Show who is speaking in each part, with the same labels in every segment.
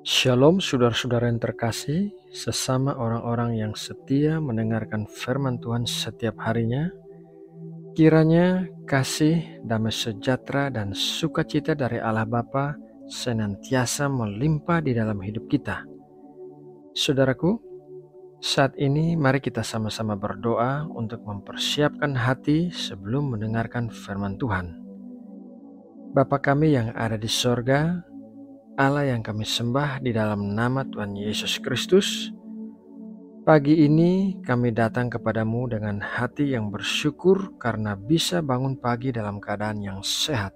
Speaker 1: Shalom saudara-saudara yang terkasih, sesama orang-orang yang setia mendengarkan firman Tuhan setiap harinya. Kiranya kasih, damai sejahtera, dan sukacita dari Allah Bapa senantiasa melimpah di dalam hidup kita. Saudaraku, saat ini mari kita sama-sama berdoa untuk mempersiapkan hati sebelum mendengarkan firman Tuhan. Bapa kami yang ada di sorga, Allah yang kami sembah di dalam nama Tuhan Yesus Kristus, pagi ini kami datang kepadamu dengan hati yang bersyukur karena bisa bangun pagi dalam keadaan yang sehat.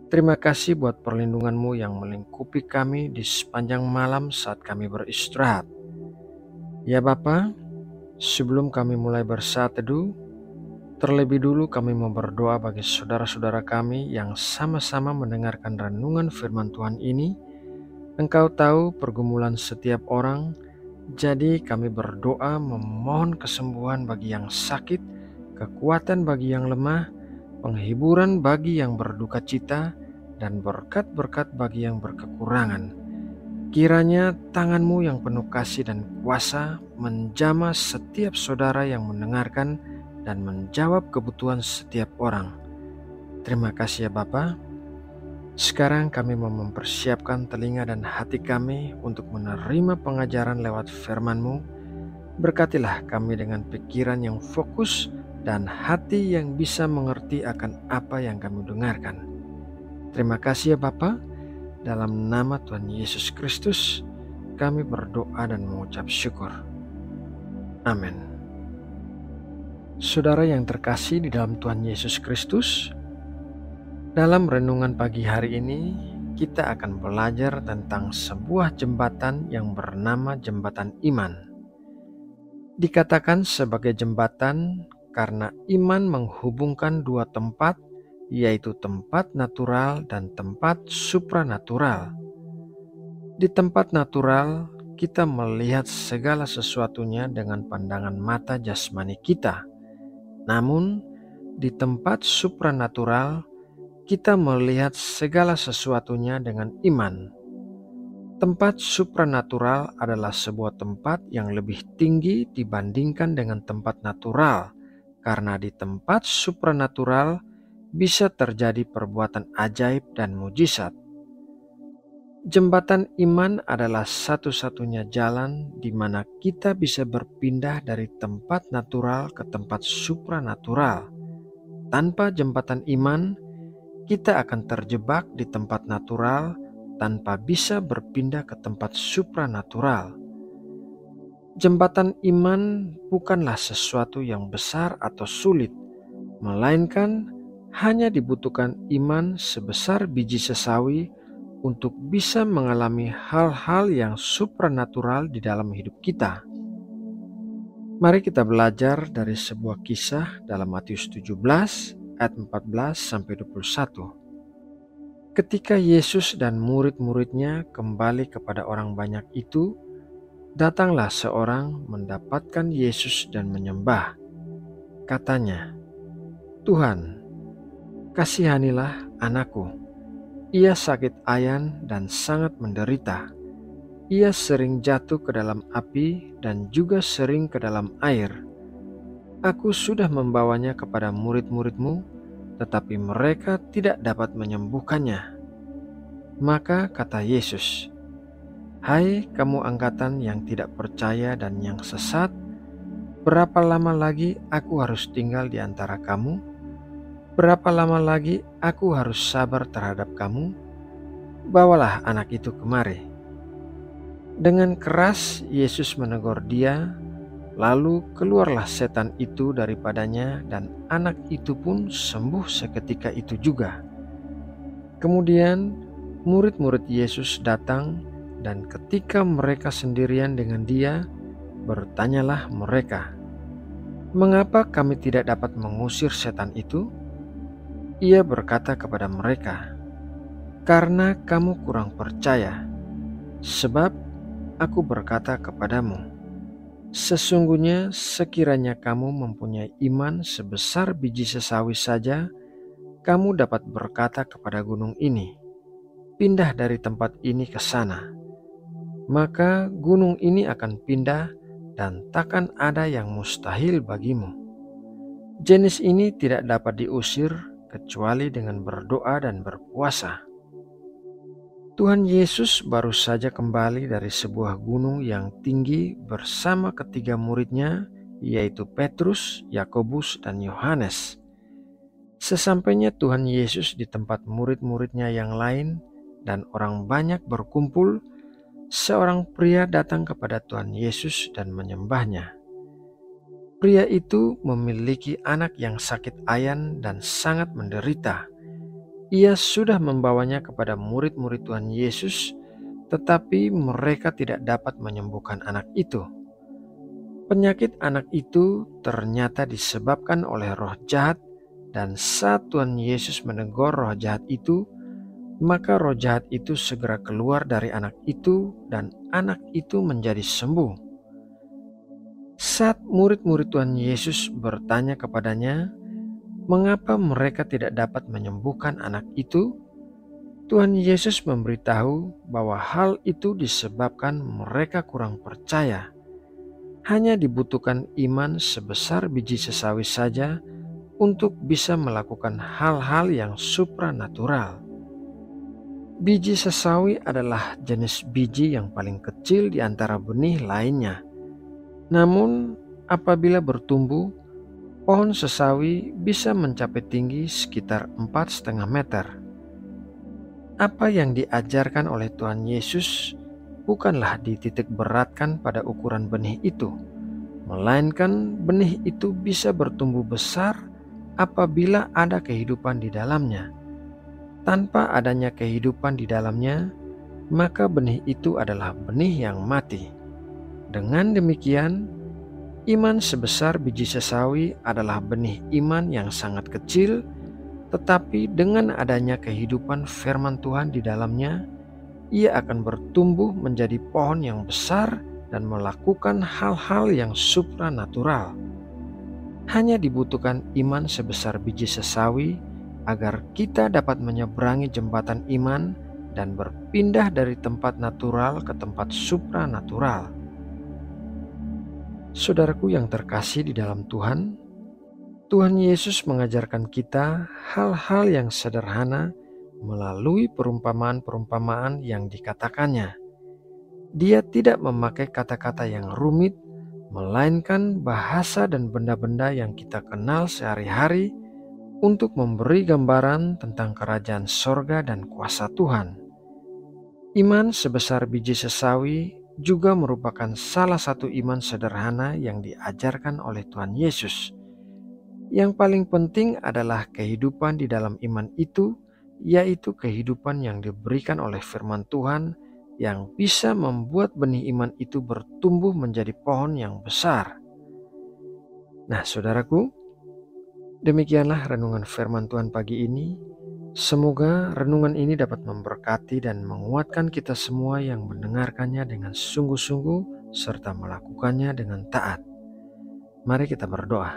Speaker 1: Terima kasih buat perlindungan-Mu yang melingkupi kami di sepanjang malam saat kami beristirahat. Ya Bapa, sebelum kami mulai bersaat teduh, terlebih dulu kami mau berdoa bagi saudara-saudara kami yang sama-sama mendengarkan renungan firman Tuhan ini. Engkau tahu pergumulan setiap orang, jadi kami berdoa memohon kesembuhan bagi yang sakit, kekuatan bagi yang lemah, penghiburan bagi yang berduka cita, dan berkat-berkat bagi yang berkekurangan. Kiranya tangan-Mu yang penuh kasih dan kuasa menjamah setiap saudara yang mendengarkan dan menjawab kebutuhan setiap orang. Terima kasih ya Bapa. Sekarang kami mau mempersiapkan telinga dan hati kami untuk menerima pengajaran lewat firman-Mu. Berkatilah kami dengan pikiran yang fokus dan hati yang bisa mengerti akan apa yang kami dengarkan. Terima kasih ya Bapa. Dalam nama Tuhan Yesus Kristus, kami berdoa dan mengucap syukur. Amin. Saudara yang terkasih di dalam Tuhan Yesus Kristus, dalam renungan pagi hari ini, kita akan belajar tentang sebuah jembatan yang bernama jembatan iman. Dikatakan sebagai jembatan karena iman menghubungkan dua tempat, yaitu tempat natural dan tempat supranatural. Di tempat natural, kita melihat segala sesuatunya dengan pandangan mata jasmani kita. Namun, di tempat supranatural, kita melihat segala sesuatunya dengan iman. Tempat supranatural adalah sebuah tempat yang lebih tinggi dibandingkan dengan tempat natural, karena di tempat supranatural bisa terjadi perbuatan ajaib dan mujizat. Jembatan iman adalah satu-satunya jalan di mana kita bisa berpindah dari tempat natural ke tempat supranatural. Tanpa jembatan iman, kita akan terjebak di tempat natural tanpa bisa berpindah ke tempat supranatural. Jembatan iman bukanlah sesuatu yang besar atau sulit, melainkan hanya dibutuhkan iman sebesar biji sesawi untuk bisa mengalami hal-hal yang supranatural di dalam hidup kita. Mari kita belajar dari sebuah kisah dalam Matius 17 ayat 14-21. Ketika Yesus dan murid-muridnya kembali kepada orang banyak itu, datanglah seorang mendapatkan Yesus dan menyembah. Katanya, "Tuhan, kasihanilah anakku. Ia sakit ayan dan sangat menderita. Ia sering jatuh ke dalam api dan juga sering ke dalam air. Aku sudah membawanya kepada murid-murid-Mu, tetapi mereka tidak dapat menyembuhkannya." Maka kata Yesus, "Hai kamu angkatan yang tidak percaya dan yang sesat, berapa lama lagi aku harus tinggal di antara kamu? Berapa lama lagi aku harus sabar terhadap kamu? Bawalah anak itu kemari." Dengan keras Yesus menegur dia, lalu keluarlah setan itu daripadanya dan anak itu pun sembuh seketika itu juga. Kemudian murid-murid Yesus datang, dan ketika mereka sendirian dengan dia, bertanyalah mereka, "Mengapa kami tidak dapat mengusir setan itu?" Ia berkata kepada mereka, "Karena kamu kurang percaya. Sebab aku berkata kepadamu, sesungguhnya sekiranya kamu mempunyai iman sebesar biji sesawi saja, kamu dapat berkata kepada gunung ini, 'Pindah dari tempat ini ke sana,' maka gunung ini akan pindah dan takkan ada yang mustahil bagimu. Jenis ini tidak dapat diusir kecuali dengan berdoa dan berpuasa. Tuhan Yesus baru saja kembali dari sebuah gunung yang tinggi bersama ketiga muridnya, yaitu Petrus, Yakobus, dan Yohanes. Sesampainya Tuhan Yesus di tempat murid-muridnya yang lain dan orang banyak berkumpul, seorang pria datang kepada Tuhan Yesus dan menyembahnya. Pria itu memiliki anak yang sakit ayan dan sangat menderita. Ia sudah membawanya kepada murid-murid Tuhan Yesus, tetapi mereka tidak dapat menyembuhkan anak itu. Penyakit anak itu ternyata disebabkan oleh roh jahat, dan saat Tuhan Yesus menegur roh jahat itu, maka roh jahat itu segera keluar dari anak itu dan anak itu menjadi sembuh. Saat murid-murid Tuhan Yesus bertanya kepadanya, mengapa mereka tidak dapat menyembuhkan anak itu? Tuhan Yesus memberitahu bahwa hal itu disebabkan mereka kurang percaya. Hanya dibutuhkan iman sebesar biji sesawi saja untuk bisa melakukan hal-hal yang supranatural. Biji sesawi adalah jenis biji yang paling kecil di antara benih lainnya. Namun, apabila bertumbuh, pohon sesawi bisa mencapai tinggi sekitar 4,5 meter. Apa yang diajarkan oleh Tuhan Yesus bukanlah dititik beratkan pada ukuran benih itu, melainkan benih itu bisa bertumbuh besar apabila ada kehidupan di dalamnya. Tanpa adanya kehidupan di dalamnya, maka benih itu adalah benih yang mati. Dengan demikian, iman sebesar biji sesawi adalah benih iman yang sangat kecil, tetapi dengan adanya kehidupan firman Tuhan di dalamnya, ia akan bertumbuh menjadi pohon yang besar dan melakukan hal-hal yang supranatural. Hanya dibutuhkan iman sebesar biji sesawi agar kita dapat menyeberangi jembatan iman dan berpindah dari tempat natural ke tempat supranatural. Saudaraku yang terkasih di dalam Tuhan, Tuhan Yesus mengajarkan kita hal-hal yang sederhana melalui perumpamaan-perumpamaan yang dikatakannya. Dia tidak memakai kata-kata yang rumit, melainkan bahasa dan benda-benda yang kita kenal sehari-hari untuk memberi gambaran tentang kerajaan sorga dan kuasa Tuhan. Iman sebesar biji sesawi juga merupakan salah satu iman sederhana yang diajarkan oleh Tuhan Yesus. Yang paling penting adalah kehidupan di dalam iman itu, yaitu kehidupan yang diberikan oleh firman Tuhan yang bisa membuat benih iman itu bertumbuh menjadi pohon yang besar. Nah, saudaraku, demikianlah renungan firman Tuhan pagi ini. Semoga renungan ini dapat memberkati dan menguatkan kita semua yang mendengarkannya dengan sungguh-sungguh serta melakukannya dengan taat. Mari kita berdoa.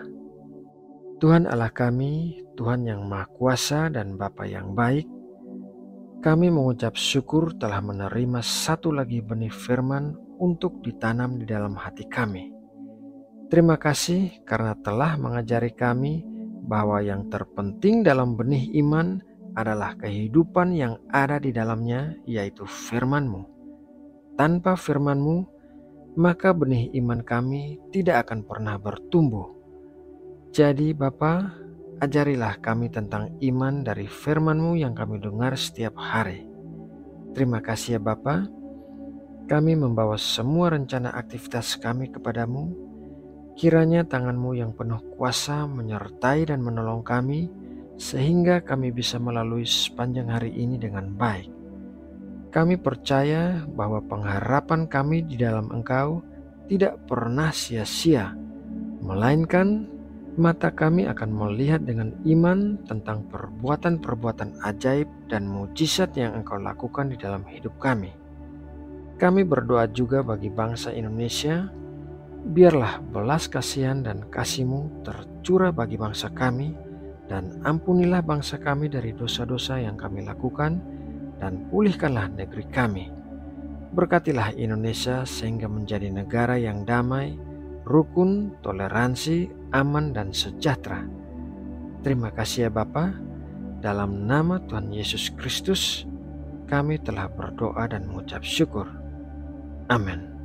Speaker 1: Tuhan Allah kami, Tuhan yang Maha Kuasa dan Bapa yang baik, kami mengucap syukur telah menerima satu lagi benih firman untuk ditanam di dalam hati kami. Terima kasih karena telah mengajari kami bahwa yang terpenting dalam benih iman adalah kehidupan yang ada di dalamnya, yaitu firman-Mu. Tanpa firman-Mu, maka benih iman kami tidak akan pernah bertumbuh. Jadi Bapa, ajarilah kami tentang iman dari firman-Mu yang kami dengar setiap hari. Terima kasih ya Bapa, kami membawa semua rencana aktivitas kami kepadamu. Kiranya tangan-Mu yang penuh kuasa menyertai dan menolong kami, sehingga kami bisa melalui sepanjang hari ini dengan baik. Kami percaya bahwa pengharapan kami di dalam Engkau tidak pernah sia-sia, melainkan mata kami akan melihat dengan iman tentang perbuatan-perbuatan ajaib dan mujizat yang Engkau lakukan di dalam hidup kami. Kami berdoa juga bagi bangsa Indonesia, biarlah belas kasihan dan kasih-Mu tercurah bagi bangsa kami, dan ampunilah bangsa kami dari dosa-dosa yang kami lakukan, dan pulihkanlah negeri kami. Berkatilah Indonesia sehingga menjadi negara yang damai, rukun, toleransi, aman, dan sejahtera. Terima kasih ya Bapa. Dalam nama Tuhan Yesus Kristus, kami telah berdoa dan mengucap syukur. Amin.